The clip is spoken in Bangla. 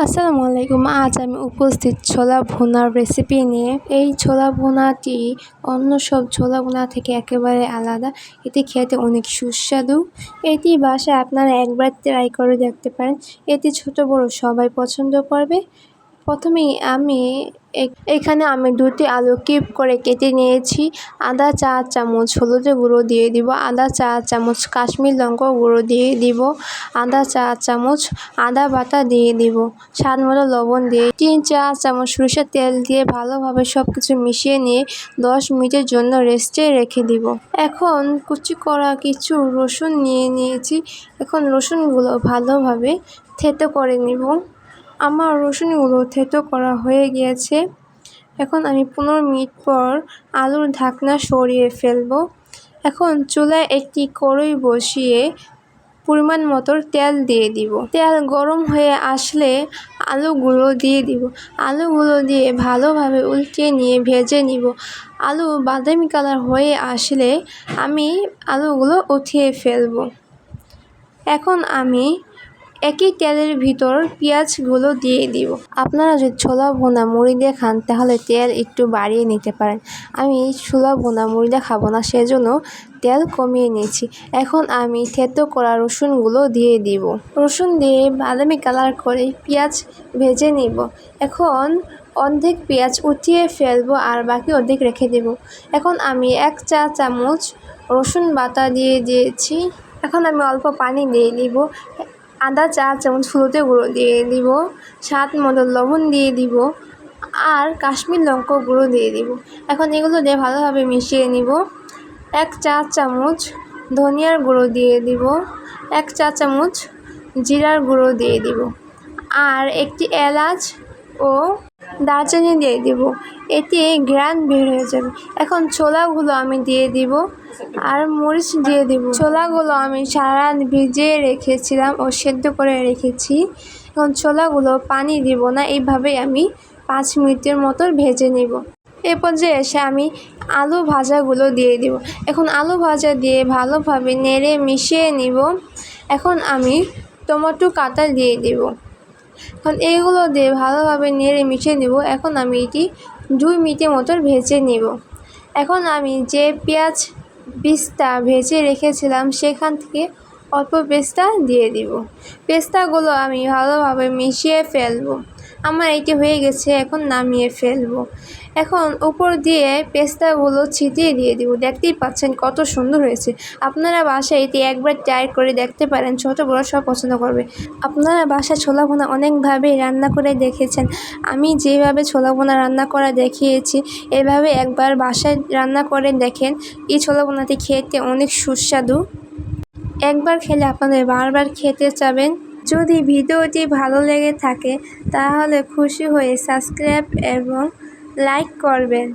আসসালামু আলাইকুম। আজ আমি উপস্থিত ছোলা ভুনার রেসিপি নিয়ে। এই ছোলা ভুনাটি অন্য সব ছোলা ভুনা থেকে একেবারে আলাদা। এটি খেতে অনেক সুস্বাদু। এটি বাসায় আপনারা একবার ট্রাই করে দেখতে পারেন। এটি ছোট বড় সবাই পছন্দ করবে। প্রথমেই এখানে আমি 2টি আলু কিউব করে কেটে নিয়েছি। আধা চা চামচ হলুদের গুঁড়ো দিয়ে দিব, আধা চা চামচ কাশ্মীর লঙ্কা গুঁড়ো দিয়ে দিব, আধা চা চামচ আদা বাটা দিয়ে দিব, স্বাদ মতো লবণ দিয়ে 3 চা চামচ সরিষার তেল দিয়ে ভালোভাবে সব কিছু মিশিয়ে নিয়ে 10 মিনিটের জন্য রেস্টে রেখে দিব। এখন কুচি করা কিছু রসুন নিয়ে নিয়েছি। এখন রসুনগুলো ভালোভাবে থেতো করে নিব। আমার রসুনগুলো থেতো করা হয়ে গিয়েছে। এখন আমি 15 মিনিট পর আলুর ঢাকনা সরিয়ে ফেলবো। এখন চুলায় একটি কড়াই বসিয়ে পরিমাণ মতো তেল দিয়ে দিব। তেল গরম হয়ে আসলে আলুগুলো দিয়ে দিব। আলুগুলো দিয়ে ভালোভাবে উল্টিয়ে নিয়ে ভেজে নিব। আলু বাদামি কালার হয়ে আসলে আমি আলুগুলো উঠিয়ে ফেলব। এখন আমি একই তেলের ভিতর পেঁয়াজগুলো দিয়ে দিব। আপনারা যদি ছোলা ভুনা মুড়ি দিয়ে খান তাহলে তেল একটু বাড়িয়ে নিতে পারেন। আমি ছোলা ভুনা মুড়ি দিয়ে খাবো না, সেজন্য তেল কমিয়ে নিয়েছি। এখন আমি থেতো করা রসুনগুলো দিয়ে দিব। রসুন দিয়ে বাদামি কালার করে পেঁয়াজ ভেজে নিব। এখন অর্ধেক পেঁয়াজ উঠিয়ে ফেলবো আর বাকি অর্ধেক রেখে দেব। এখন আমি 1 চা চামচ রসুন বাটা দিয়ে দিয়েছি। এখন আমি অল্প পানি দিয়ে দিব। আধা চা চামচ হলুদের গুঁড়ো দিয়ে দিব, স্বাদ মতো লবণ দিয়ে দিব আর কাশ্মীর লঙ্কা গুঁড়ো দিয়ে দিব। এখন এগুলো দিয়ে ভালোভাবে মিশিয়ে নিব। 1 চা চামচ ধনিয়ার গুঁড়ো দিয়ে দিব, 1 চা চামচ জিরার গুঁড়ো দিয়ে দিব আর একটি এলাচ ও দারচিনি দিয়ে দিব। এতে ঘ্রাণ বের হয়ে যাবে। এখন ছোলাগুলো আমি দিয়ে দিব আর মরিচ দিয়ে দিব। ছোলাগুলো আমি সারা রাত ভিজিয়ে রেখেছিলাম ও সেদ্ধ করে রেখেছি। এখন ছোলাগুলো পানি দিব না, এইভাবেই আমি 5 মিনিটের মতো ভেজে নিব। এ পর্যায়ে এসে আমি আলু ভাজাগুলো দিয়ে দিব। এখন আলু ভাজা দিয়ে ভালোভাবে নেড়ে মিশিয়ে নিব। এখন আমি টমেটো কাটা দিয়ে দিব। এখন এইগুলো দিয়ে ভালোভাবে নেড়ে মিশিয়ে নিব। এখন আমি এটি 2 মিনিটের মতো ভেজে নিব। এখন আমি যে পেঁয়াজ পেস্তা ভেজে রেখেছিলাম সেখান থেকে অল্প পেস্তা দিয়ে দিব। পেস্তাগুলো আমি ভালোভাবে মিশিয়ে ফেলবো। আমার এটি হয়ে গেছে, এখন নামিয়ে ফেলবো। এখন উপর দিয়ে পেস্তাগুলো ছিটিয়ে দিয়ে দিব। দেখতেই পাচ্ছেন কত সুন্দর হয়েছে। আপনারা বাসায় এটি একবার ট্রাই করে দেখতে পারেন, ছোট বড় সব পছন্দ করবে। আপনারা বাসায় ছোলা ভুনা অনেকভাবেই রান্না করে দেখেছেন। আমি যেভাবে ছোলা ভুনা রান্না করা দেখিয়েছি এভাবে একবার বাসায় রান্না করে দেখেন। এই ছোলা ভুনাটি খেতে অনেক সুস্বাদু। একবার খেলে আপনাদের বারবার খেতে চাবেন। যদি ভিডিওটি ভালো লেগে থাকে তাহলে খুশি হয়ে সাবস্ক্রাইব এবং লাইক করবেন।